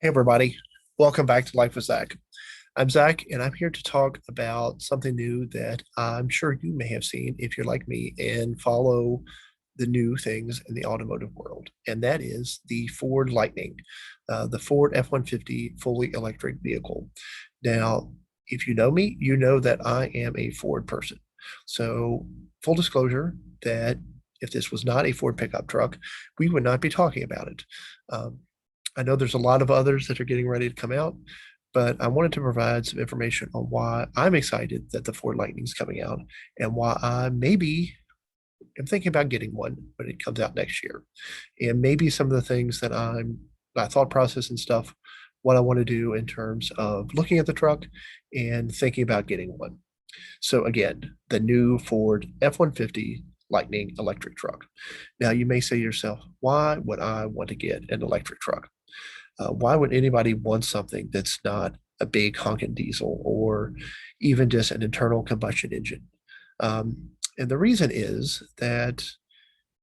Hey, everybody. Welcome back to Life with Zach. I'm Zach, and I'm here to talk about something new that I'm sure you may have seen if you're like me and follow the new things in the automotive world. And that is the Ford Lightning, the Ford F-150 fully electric vehicle. Now, if you know me, you know that I am a Ford person. So, full disclosure that if this was not a Ford pickup truck, we would not be talking about it. Um, I know there's a lot of others that are getting ready to come out, but I wanted to provide some information on why I'm excited that the Ford Lightning is coming out and why I maybe am thinking about getting one when it comes out next year. And maybe some of the things that my thought process and stuff, what I want to do in terms of looking at the truck and thinking about getting one. So again, the new Ford F-150 Lightning electric truck. Now you may say to yourself, why would I want to get an electric truck? Why would anybody want something that's not a big honking diesel or even just an internal combustion engine? And the reason is that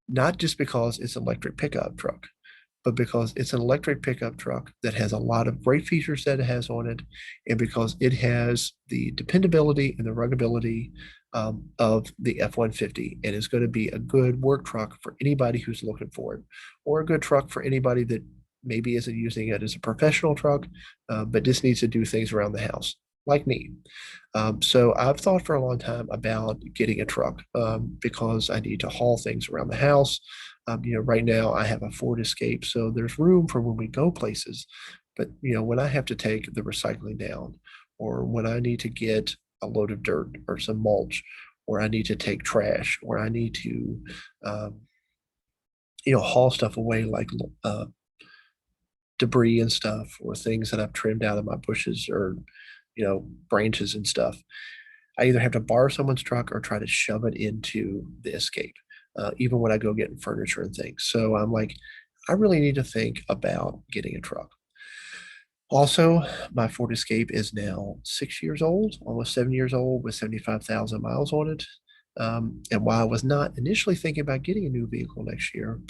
not just because it's an electric pickup truck, but because it's an electric pickup truck that has a lot of great features that it has on it, and because it has the dependability and the ruggability of the F-150, and is going to be a good work truck for anybody who's looking for it, or a good truck for anybody that maybe isn't using it as a professional truck, but just needs to do things around the house, like me. So I've thought for a long time about getting a truck because I need to haul things around the house. Right now I have a Ford Escape, so there's room for when we go places. But when I have to take the recycling down, or when I need to get a load of dirt or some mulch, or I need to take trash, or I need to, um, haul stuff away like debris and stuff, or things that I've trimmed out of my bushes or branches and stuff. I either have to borrow someone's truck or try to shove it into the Escape, even when I go getting furniture and things. So I'm like, I really need to think about getting a truck. Also, my Ford Escape is now 6 years old, almost 7 years old, with 75,000 miles on it. And while I was not initially thinking about getting a new vehicle next year,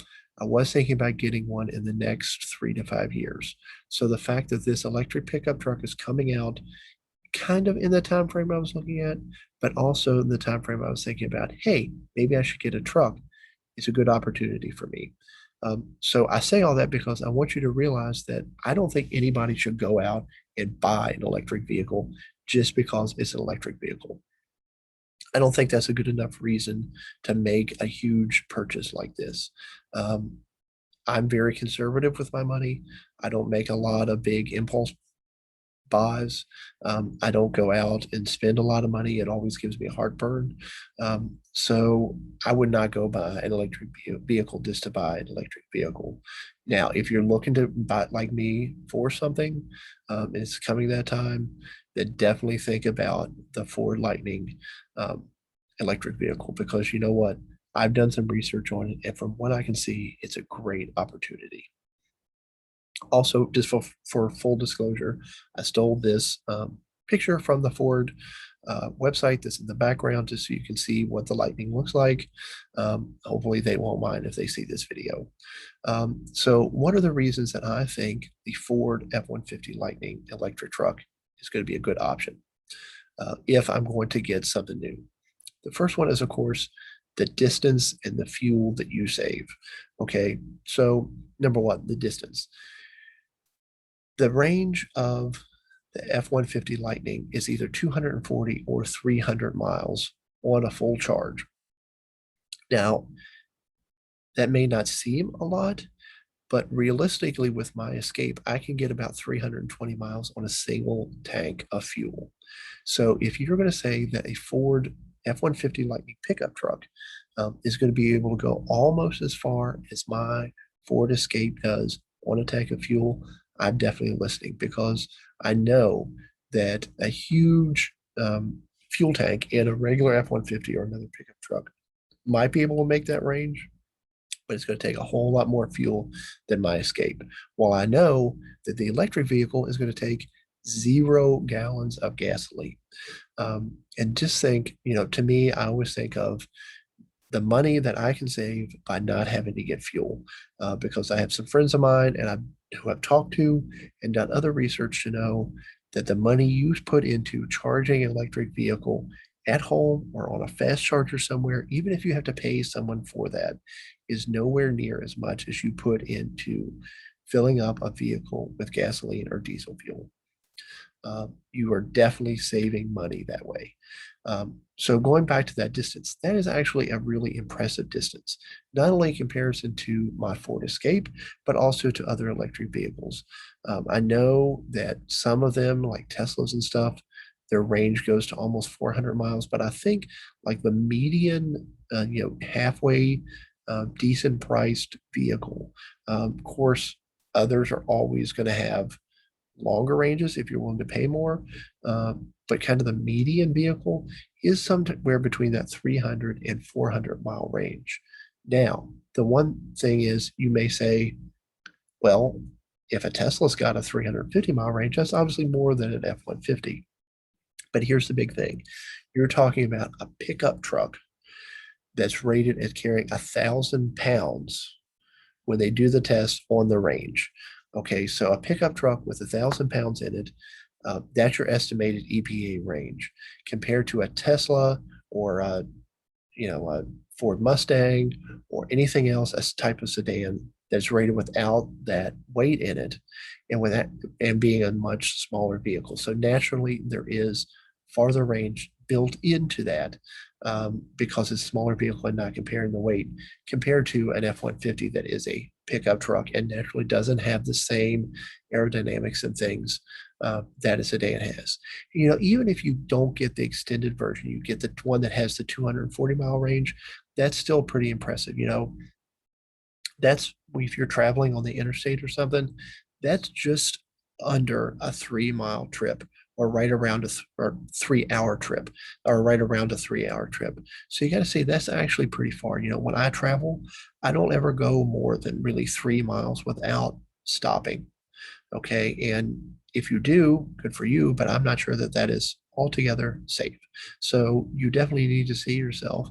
I was thinking about getting one in the next 3 to 5 years. So the fact that this electric pickup truck is coming out kind of in the time frame I was looking at, but also in the time frame I was thinking about, hey, maybe I should get a truck. It's a good opportunity for me. So I say all that because I want you to realize that I don't think anybody should go out and buy an electric vehicle just because it's an electric vehicle. I don't think that's a good enough reason to make a huge purchase like this. Um, I'm very conservative with my money. I don't make a lot of big impulse buys. I don't go out and spend a lot of money. It always gives me a heartburn. So I would not go buy an electric vehicle just to buy an electric vehicle. Now, if you're looking to buy like me for something, it's coming that time, then definitely think about the Ford Lightning um, electric vehicle, because you know what? I've done some research on it, and from what I can see, it's a great opportunity. Also, just for full disclosure, I stole this picture from the Ford website that's in the background, just so you can see what the Lightning looks like. Hopefully they won't mind if they see this video. So what are the reasons that I think the Ford F-150 Lightning electric truck is going to be a good option if I'm going to get something new? The first one is, of course, the distance and the fuel that you save. Okay, so number one, the distance. The range of the F-150 Lightning is either 240 or 300 miles on a full charge. Now, that may not seem a lot, but realistically, with my Escape, I can get about 320 miles on a single tank of fuel. So if you're going to say that a Ford F-150 Lightning pickup truck is going to be able to go almost as far as my Ford Escape does on a tank of fuel, I'm definitely listening, because I know that a huge fuel tank in a regular F-150 or another pickup truck might be able to make that range, but it's going to take a whole lot more fuel than my Escape. While I know that the electric vehicle is going to take 0 gallons of gasoline. And just think, to me, I always think of the money that I can save by not having to get fuel, because I have some friends of mine, and I've who I've talked to and done other research to know that the money you put into charging an electric vehicle at home or on a fast charger somewhere, even if you have to pay someone for that, is nowhere near as much as you put into filling up a vehicle with gasoline or diesel fuel. You are definitely saving money that way. So going back to that distance, that is actually a really impressive distance, not only in comparison to my Ford Escape, but also to other electric vehicles. I know that some of them, like Teslas and stuff, their range goes to almost 400 miles, but I think like the median, halfway decent priced vehicle, of course, others are always going to have longer ranges if you're willing to pay more. But kind of the median vehicle is somewhere between that 300 and 400 mile range. Now, the one thing is you may say, well, if a Tesla's got a 350 mile range, that's obviously more than an F-150. But here's the big thing. You're talking about a pickup truck that's rated as carrying 1,000 pounds when they do the test on the range. Okay, so a pickup truck with 1,000 pounds in it, that's your estimated EPA range compared to a Tesla or a Ford Mustang or anything else, a type of sedan that's rated without that weight in it and with that and being a much smaller vehicle. So naturally there is farther range built into that because it's a smaller vehicle and not comparing the weight compared to an F-150 that is a pickup truck and naturally doesn't have the same aerodynamics and things that a sedan has. Even if you don't get the extended version, you get the one that has the 240-mile range, that's still pretty impressive. That's if you're traveling on the interstate or something, that's just under a 3 mile trip or right around or 3 hour trip or right around a 3 hour trip. So you got to say that's actually pretty far. When I travel, I don't ever go more than really 3 miles without stopping. Okay. And if you do, good for you, but I'm not sure that that is altogether safe. So you definitely need to see yourself,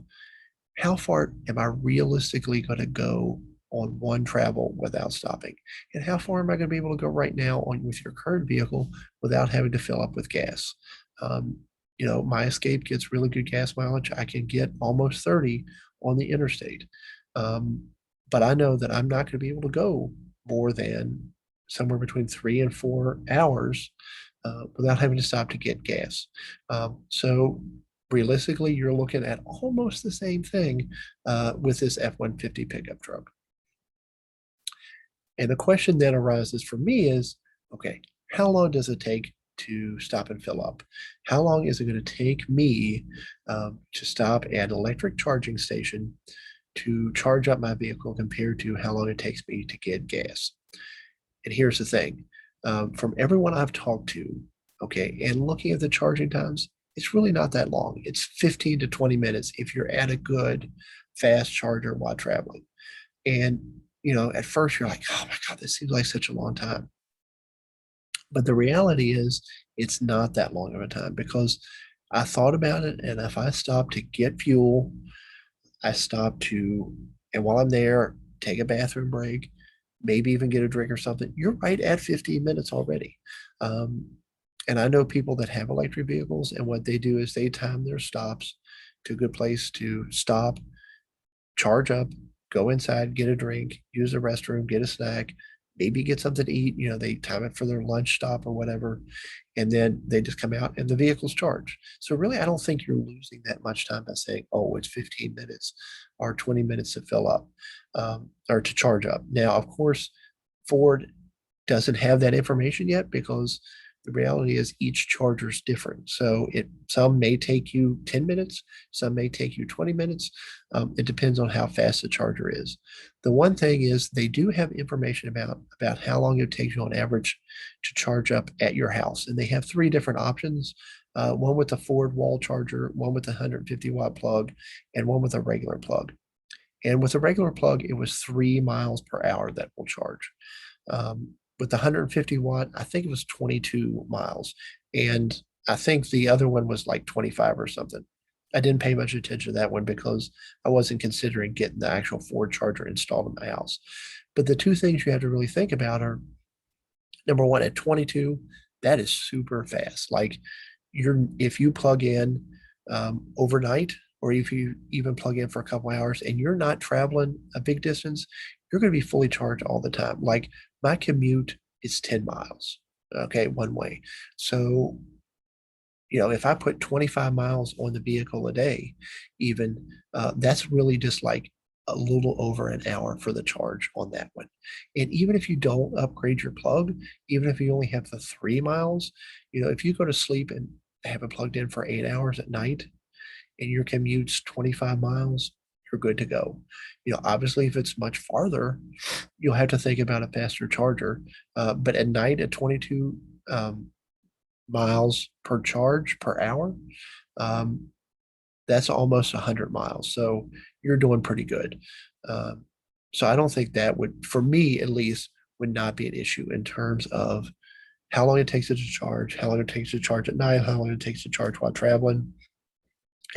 how far am I realistically going to go on one travel without stopping? And how far am I going to be able to go right now on with your current vehicle without having to fill up with gas? My Escape gets really good gas mileage. I can get almost 30 on the interstate. Um, but I know that I'm not going to be able to go more than somewhere between 3 and 4 hours without having to stop to get gas. So realistically, you're looking at almost the same thing with this F-150 pickup truck. And the question then arises for me is, okay, how long does it take to stop and fill up? How long is it going to take me to stop at an electric charging station to charge up my vehicle compared to how long it takes me to get gas? And here's the thing, from everyone I've talked to, okay, and looking at the charging times, it's really not that long. It's 15 to 20 minutes if you're at a good fast charger while traveling. And, at first you're like, oh my God, this seems like such a long time. But the reality is, it's not that long of a time because I thought about it. And if I stop to get fuel, I stop to, and while I'm there, take a bathroom break, maybe even get a drink or something, you're right at 15 minutes already. Um, and I know people that have electric vehicles, and what they do is they time their stops to a good place to stop, charge up, go inside, get a drink, use the restroom, get a snack, maybe get something to eat. They time it for their lunch stop or whatever, and then they just come out and the vehicle's charged. So really, I don't think you're losing that much time by saying, "Oh, it's 15 minutes or 20 minutes to fill up or to charge up." Now, of course, Ford doesn't have that information yet because the reality is each charger is different. So some may take you 10 minutes, some may take you 20 minutes. It depends on how fast the charger is. The one thing is they do have information about how long it takes you on average to charge up at your house. And they have three different options. One with a Ford wall charger, one with a 150-watt plug, and one with a regular plug. And with a regular plug, it was 3 miles per hour that will charge. With the 150-watt, I think it was 22 miles. And I think the other one was like 25 or something. I didn't pay much attention to that one because I wasn't considering getting the actual Ford charger installed in my house. But the two things you have to really think about are Number one, at 22, that is super fast. Like if you plug in overnight, or if you even plug in for a couple hours and you're not traveling a big distance, you're going to be fully charged all the time. Like my commute is 10 miles, okay, one way. So if I put 25 miles on the vehicle a day, even that's really just like a little over an hour for the charge on that one. And even if you don't upgrade your plug, even if you only have the 3 miles, if you go to sleep and have it plugged in for 8 hours at night and your commute's 25 miles, you're good to go. Obviously, if it's much farther, you'll have to think about a faster charger. But at night at 22 um, miles per charge per hour, um, that's almost 100 miles. So you're doing pretty good. Um, so I don't think that would, for me at least, would not be an issue in terms of how long it takes it to charge, how long it takes to charge at night, how long it takes to charge while traveling.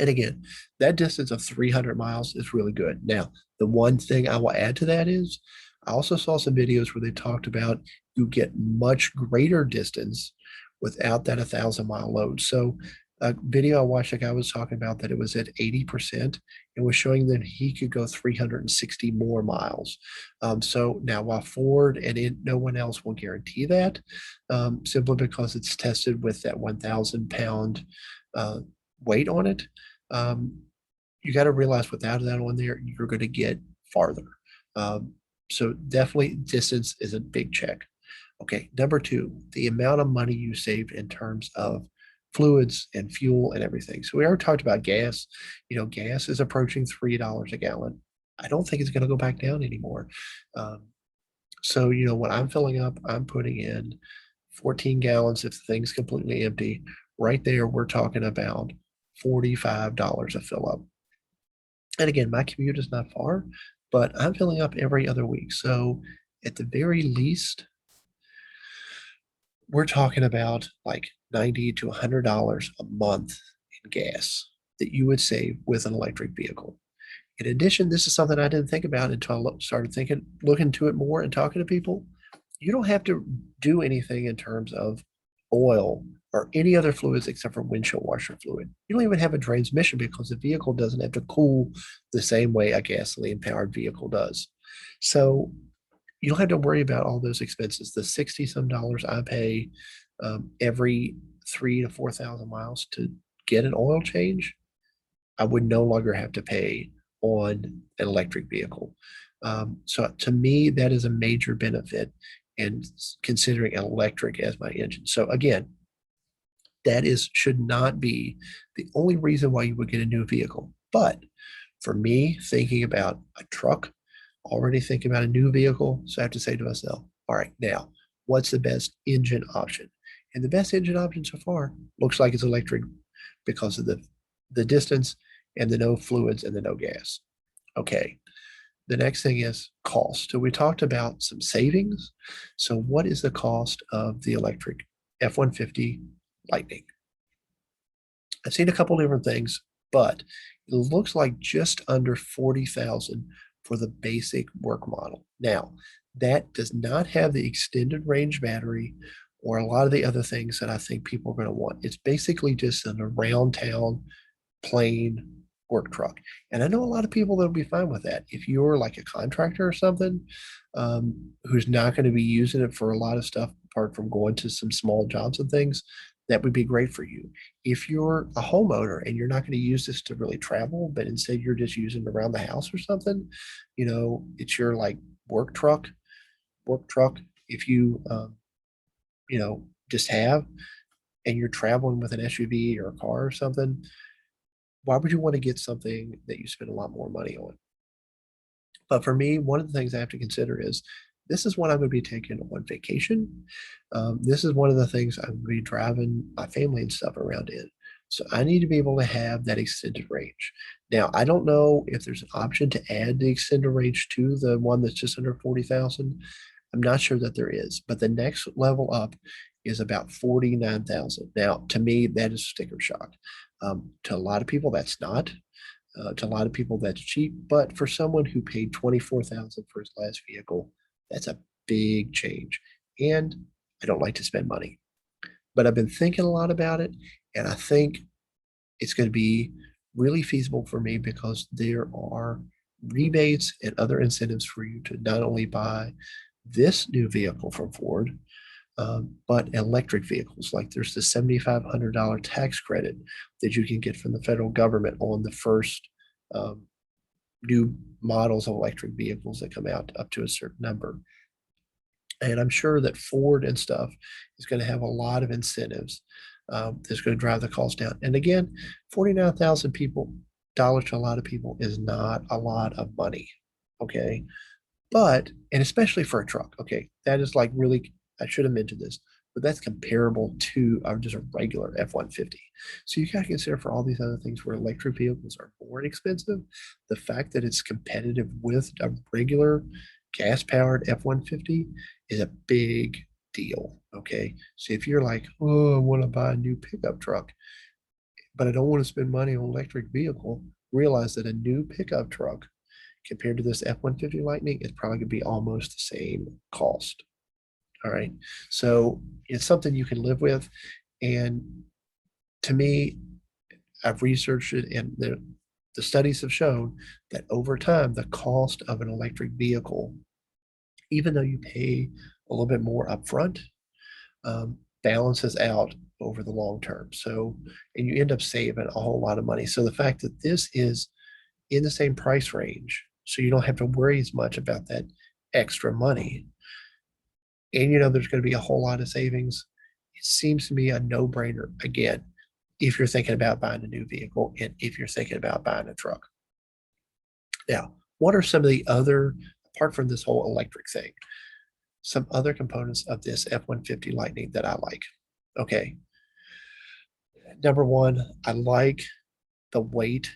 And again, that distance of 300 miles is really good. Now, the one thing I will add to that is I also saw some videos where they talked about you get much greater distance without that 1,000-mile load. So a video I watched, a guy was talking about that it was at 80% and was showing that he could go 360 more miles. So now while Ford and no one else will guarantee that, simply because it's tested with that 1,000-pound weight on it, um, you got to realize without that on there, you're going to get farther. Um, so definitely distance is a big check. Okay, number two, the amount of money you save in terms of fluids and fuel and everything. So we already talked about gas. Gas is approaching $3 a gallon. I don't think it's going to go back down anymore. Um, so when I'm filling up, I'm putting in 14 gallons if the thing's completely empty. Right there, we're talking about $45 a fill up. And again, my commute is not far, but I'm filling up every other week. So at the very least, we're talking about like $90 to $100 a month in gas that you would save with an electric vehicle. In addition, this is something I didn't think about until I started looking into it more and talking to people. You don't have to do anything in terms of oil or any other fluids except for windshield washer fluid. You don't even have a transmission because the vehicle doesn't have to cool the same way a gasoline powered vehicle does. So you don't have to worry about all those expenses. The 60 some dollars I pay every 3 to 4 thousand miles to get an oil change, I would no longer have to pay on an electric vehicle. So to me, that is a major benefit in considering electric as my engine. So again, that should not be the only reason why you would get a new vehicle. But for me, thinking about a truck, already thinking about a new vehicle, so I have to say to myself, all right, now, what's the best engine option? And the best engine option so far looks like it's electric because of the distance and the no fluids and the no gas. Okay. The next thing is cost. So we talked about some savings. So what is the cost of the electric F-150 Lightning? I've seen a couple different things, but it looks like just under 40,000 for the basic work model. Now, that does not have the extended range battery or a lot of the other things that I think people are going to want. It's basically just an around town plain work truck. And I know a lot of people that'll be fine with that. If you're like a contractor or something, who's not going to be using it for a lot of stuff apart from going to some small jobs and things, that would be great for you. If you're a homeowner and you're not going to use this to really travel, but instead you're just using it around the house or something, it's your like work truck, work truck. If just have, and you're traveling with an SUV or a car or something, why would you want to get something that you spend a lot more money on? But for me, one of the things I have to consider is this is what I'm going to be taking on vacation. This is one of the things I'm going to be driving my family and stuff around in. So I need to be able to have that extended range. Now, I don't know if there's an option to add the extended range to the one that's just under 40,000. I'm not sure that there is, but the next level up is about 49,000. Now, to me, that is sticker shock. To a lot of people, that's not. To a lot of people, that's cheap. But for someone who paid 24,000 for his last vehicle, that's a big change. And I don't like to spend money. But I've been thinking a lot about it, and I think it's going to be really feasible for me because there are rebates and other incentives for you to not only buy this new vehicle from Ford, but electric vehicles. Like there's the $7,500 tax credit that you can get from the federal government on the first um, new models of electric vehicles that come out up to a certain number. And I'm sure that Ford and stuff is going to have a lot of incentives that's going to drive the cost down. And again, 49,000 people, dollars to a lot of people is not a lot of money. Okay. But, and especially for a truck, okay, that is like really, I should have mentioned this, but that's comparable to just a regular F-150. So you got to consider for all these other things where electric vehicles are more expensive, the fact that it's competitive with a regular gas-powered F-150 is a big deal, okay? So if you're like, oh, I want to buy a new pickup truck, but I don't want to spend money on an electric vehicle, realize that a new pickup truck compared to this F-150 Lightning, it's probably going to be almost the same cost. All right. So it's something you can live with. And to me, I've researched it, and the studies have shown that over time, the cost of an electric vehicle, even though you pay a little bit more upfront, balances out over the long term. So, and you end up saving a whole lot of money. So the fact that this is in the same price range, so you don't have to worry as much about that extra money. And you know there's going to be a whole lot of savings. It seems to me a no-brainer again, if you're thinking about buying a new vehicle and if you're thinking about buying a truck. Now, what are some of the other, apart from this whole electric thing, some other components of this F-150 Lightning that I like? Okay. Number one, I like the weight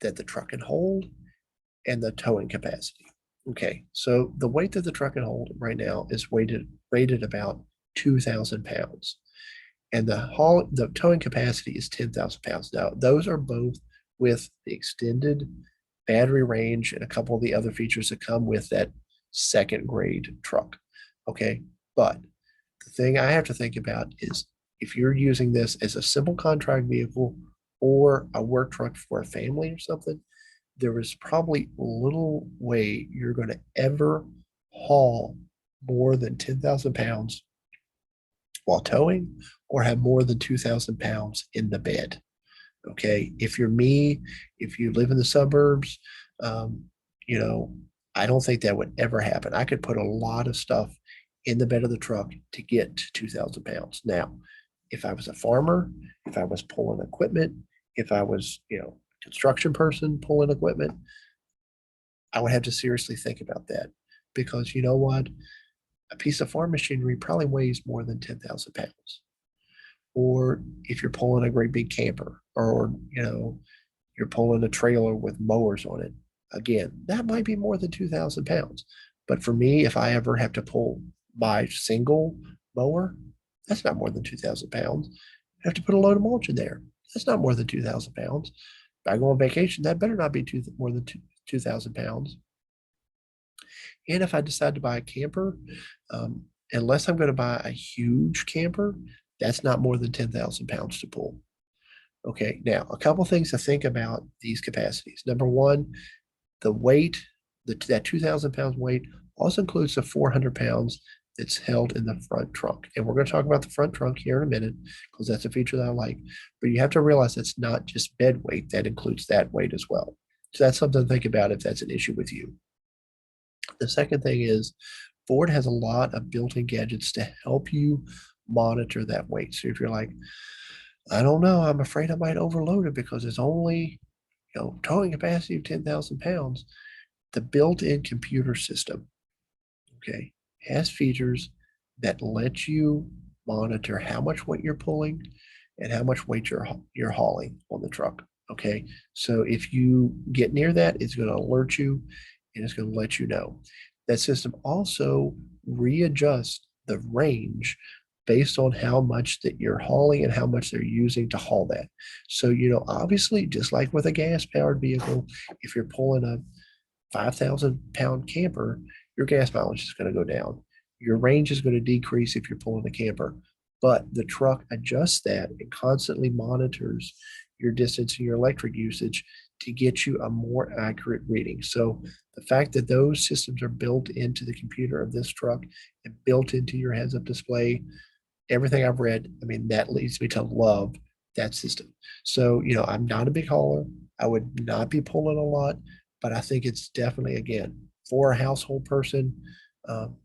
that the truck can hold and the towing capacity. Okay, so the weight that the truck can hold right now is rated about 2,000 pounds, and the towing capacity is 10,000 pounds. Now, those are both with the extended battery range and a couple of the other features that come with that second grade truck. Okay, but the thing I have to think about is if you're using this as a simple contract vehicle or a work truck for a family or something, there is probably little way you're going to ever haul more than 10,000 pounds while towing or have more than 2,000 pounds in the bed. Okay. If you're me, if you live in the suburbs, um, you know, I don't think that would ever happen. I could put a lot of stuff in the bed of the truck to get to 2,000 pounds. Now, if I was a farmer, if I was pulling equipment, if I was, construction person pulling equipment, I would have to seriously think about that because you know what? A piece of farm machinery probably weighs more than 10,000 pounds. Or if you're pulling a great big camper or, you're pulling a trailer with mowers on it, again, that might be more than 2,000 pounds. But for me, if I ever have to pull my single mower, that's not more than 2,000 pounds. I have to put a load of mulch in there. That's not more than 2,000 pounds. If I go on vacation, that better not be more than 2,000 pounds. And if I decide to buy a camper, unless I'm going to buy a huge camper, that's not more than 10,000 pounds to pull. Okay, now a couple things to think about these capacities. Number one, the weight, that 2,000 pounds weight also includes the 400 pounds that's held in the front trunk. And we're going to talk about the front trunk here in a minute because that's a feature that I like. But you have to realize it's not just bed weight, that includes that weight as well. So that's something to think about if that's an issue with you. The second thing is Ford has a lot of built-in gadgets to help you monitor that weight. So if you're like, I don't know, I'm afraid I might overload it because it's only, towing capacity of 10,000 pounds, the built-in computer system, okay, has features that let you monitor how much weight you're pulling and how much weight you're hauling on the truck. Okay, so if you get near that, it's going to alert you and it's going to let you know. That system also readjusts the range based on how much that you're hauling and how much they're using to haul that. So, obviously, just like with a gas powered vehicle, if you're pulling a 5,000 pound camper, your gas mileage is going to go down. Your range is going to decrease if you're pulling a camper, but the truck adjusts that and constantly monitors your distance and your electric usage to get you a more accurate reading. So the fact that those systems are built into the computer of this truck and built into your heads-up display, everything I've read, I mean, that leads me to love that system. So, I'm not a big hauler. I would not be pulling a lot, but I think it's definitely, again, for a household person, um,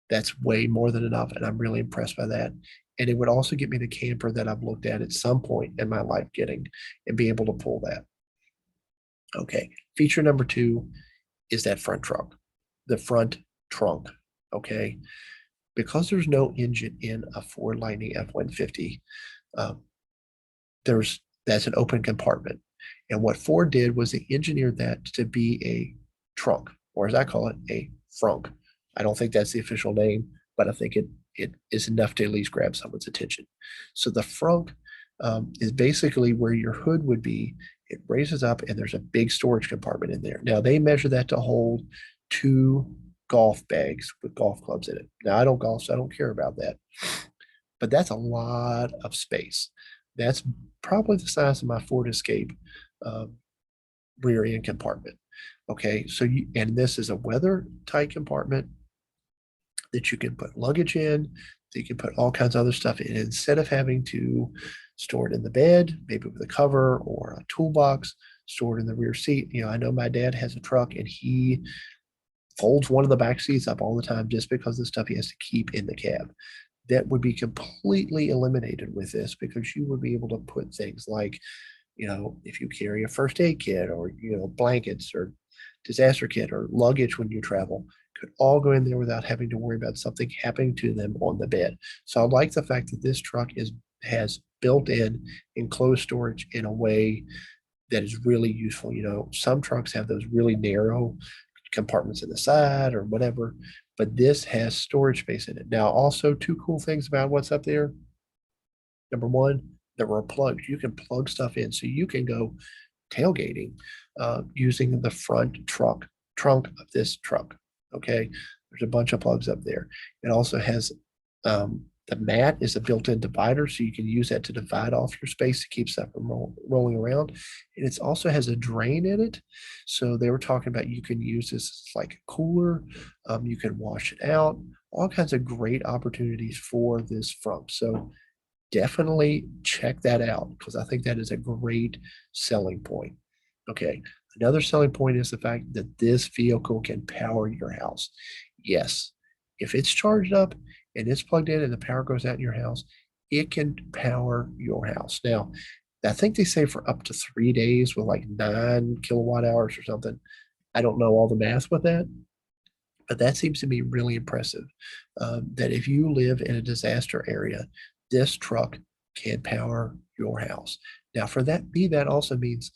that's way more than enough. And I'm really impressed by that. And it would also get me the camper that I've looked at some point in my life getting and be able to pull that. Okay. Feature number two is that front trunk, the front trunk. Okay. Because there's no engine in a Ford Lightning F-150, um, that's an open compartment. And what Ford did was they engineered that to be a trunk, or as I call it, a frunk. I don't think that's the official name, but I think it is enough to at least grab someone's attention. So the frunk is basically where your hood would be. It raises up, and there's a big storage compartment in there. Now they measure that to hold two golf bags with golf clubs in it. Now I don't golf, so I don't care about that, but that's a lot of space. That's probably the size of my Ford Escape um, rear end compartment. Okay, so and this is a weather tight compartment that you can put luggage in, that you can put all kinds of other stuff in. Instead of having to store it in the bed, maybe with a cover or a toolbox, store it in the rear seat. I know my dad has a truck and he folds one of the back seats up all the time just because of the stuff he has to keep in the cab. That would be completely eliminated with this because you would be able to put things like, if you carry a first aid kit or, blankets or disaster kit or luggage when you travel, could all go in there without having to worry about something happening to them on the bed. So I like the fact that this truck has built-in enclosed storage in a way that is really useful. Some trucks have those really narrow compartments in the side or whatever, but this has storage space in it. Now, also two cool things about what's up there. Number one, there are plugs. You can plug stuff in, so you can go tailgating using the front trunk of this truck. Okay, there's a bunch of plugs up there. It also has the mat is a built-in divider, so you can use that to divide off your space to keep stuff from rolling around. And it also has a drain in it. So they were talking about you can use this as like a cooler. You can wash it out. All kinds of great opportunities for this front. So definitely check that out because I think that is a great selling point. Okay. Another selling point is the fact that this vehicle can power your house. Yes. If it's charged up and it's plugged in and the power goes out in your house, it can power your house. Now, I think they say for up to 3 days with like 9 kilowatt hours or something. I don't know all the math with that, but that seems to be really impressive. That if you live in a disaster area, this truck can power your house. Now, for that also means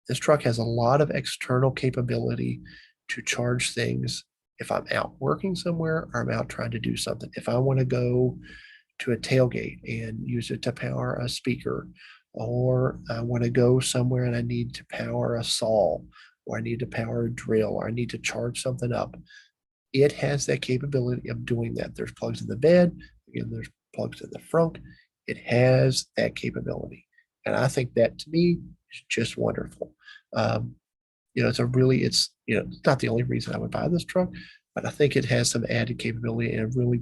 this truck has a lot of external capability to charge things if I'm out working somewhere or I'm out trying to do something. If I want to go to a tailgate and use it to power a speaker, or I want to go somewhere and I need to power a saw, or I need to power a drill, or I need to charge something up. It has that capability of doing that. There's plugs in the bed. Again, there's plugs in the front. It has that capability. And I think that to me is just wonderful. Um, it's not the only reason I would buy this truck, but I think it has some added capability and it really,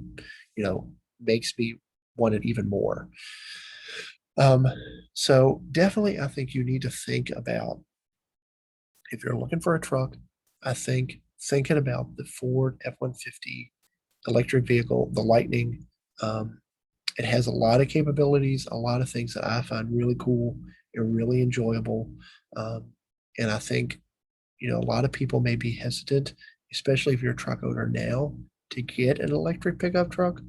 makes me want it even more. Um, so definitely, I think you need to think about if you're looking for a truck, I think thinking about the Ford F-150 electric vehicle, the Lightning, um, it has a lot of capabilities, a lot of things that I find really cool and really enjoyable. Um, and I think, a lot of people may be hesitant, especially if you're a truck owner now, to get an electric pickup truck.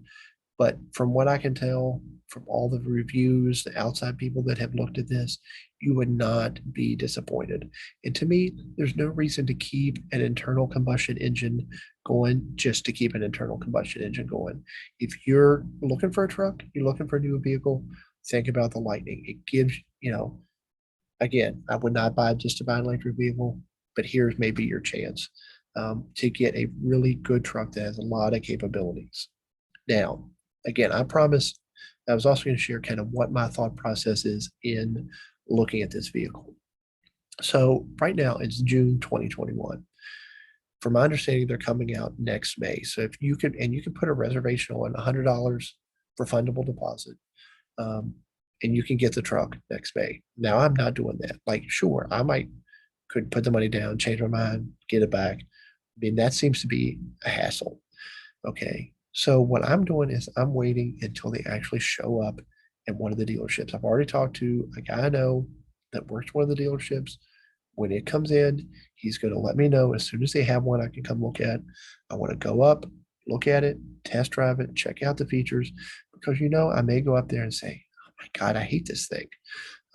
But from what I can tell from all the reviews, the outside people that have looked at this, you would not be disappointed. And to me, there's no reason to keep an internal combustion engine going just to keep an internal combustion engine going. If you're looking for a truck, you're looking for a new vehicle, think about the Lightning. It gives, again, I would not buy just to buy an electric vehicle, but here's maybe your chance. to get a really good truck that has a lot of capabilities. Now, again, I promised I was also going to share kind of what my thought process is in looking at this vehicle. So right now it's June 2021. From my understanding, they're coming out next May. So if you can, and you can put a reservation on $100 refundable deposit, um, and you can get the truck next May. Now I'm not doing that. Like, sure, I might could put the money down, change my mind, get it back. I mean, that seems to be a hassle. Okay. So what I'm doing is I'm waiting until they actually show up at one of the dealerships. I've already talked to a guy I know that works one of the dealerships. When it comes in, he's going to let me know as soon as they have one I can come look at. I want to go up, look at it, test drive it, check out the features, because I may go up there and say, "Oh my God, I hate this thing.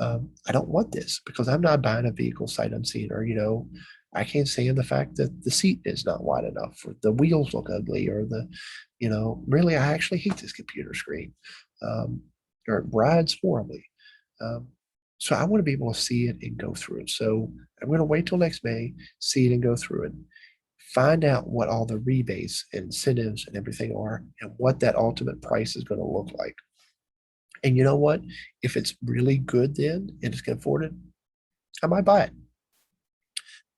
I don't want this," because I'm not buying a vehicle sight unseen, or I can't stand the fact that the seat is not wide enough, or the wheels look ugly, or really, I actually hate this computer screen, um, or it rides horribly. Um, so I want to be able to see it and go through it. So I'm going to wait till next May, see it and go through it, find out what all the rebates, incentives, and everything are, and what that ultimate price is going to look like. And you know what? If it's really good then and it's can afford it, I might buy it.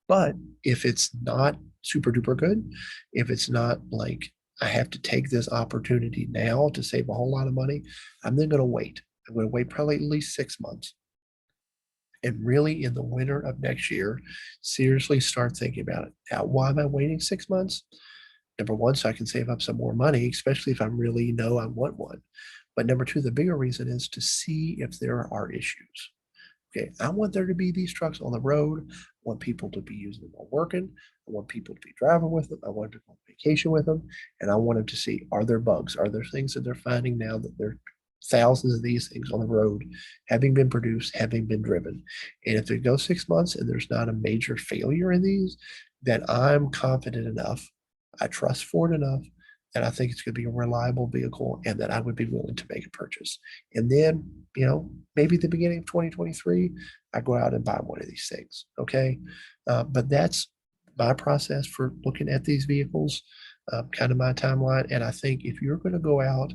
But if it's not super duper good, if it's not like I have to take this opportunity now to save a whole lot of money, I'm then going to wait. I'm going to wait probably at least 6 months. And really in the winter of next year, seriously start thinking about it. Now, why am I waiting 6 months? Number one, so I can save up some more money, especially if I really know I want one. But number two, the bigger reason is to see if there are issues. Okay, I want there to be these trucks on the road. I want people to be using them while working. I want people to be driving with them. I want to go on vacation with them. And I want them to see, are there bugs? Are there things that they're finding now that there are thousands of these things on the road having been produced, having been driven? And if it goes 6 months and there's not a major failure in these, then I'm confident enough, I trust Ford enough that I think it's going to be a reliable vehicle and that I would be willing to make a purchase. And then, maybe at the beginning of 2023, I go out and buy one of these things. Okay. But that's my process for looking at these vehicles, kind of my timeline. And I think if you're going to go out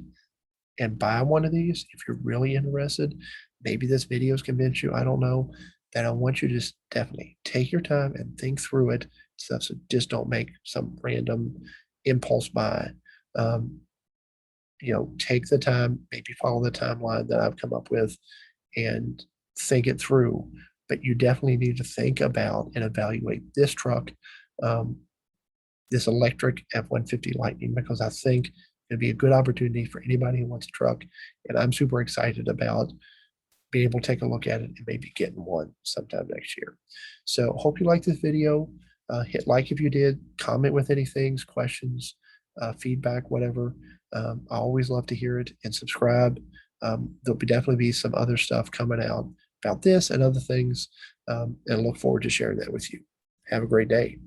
and buy one of these, if you're really interested, maybe this video's convinced you, I don't know, that I want you to just definitely take your time and think through it. So just don't make some random impulse buy. Um, take the time, maybe follow the timeline that I've come up with and think it through. But you definitely need to think about and evaluate this truck, um, this electric F-150 Lightning, because I think it'd be a good opportunity for anybody who wants a truck. And I'm super excited about being able to take a look at it and maybe getting one sometime next year. So hope you liked this video. Hit like if you did, comment with any things, questions, feedback, whatever. I always love to hear it, and subscribe. There'll definitely be some other stuff coming out about this and other things, and look forward to sharing that with you. Have a great day.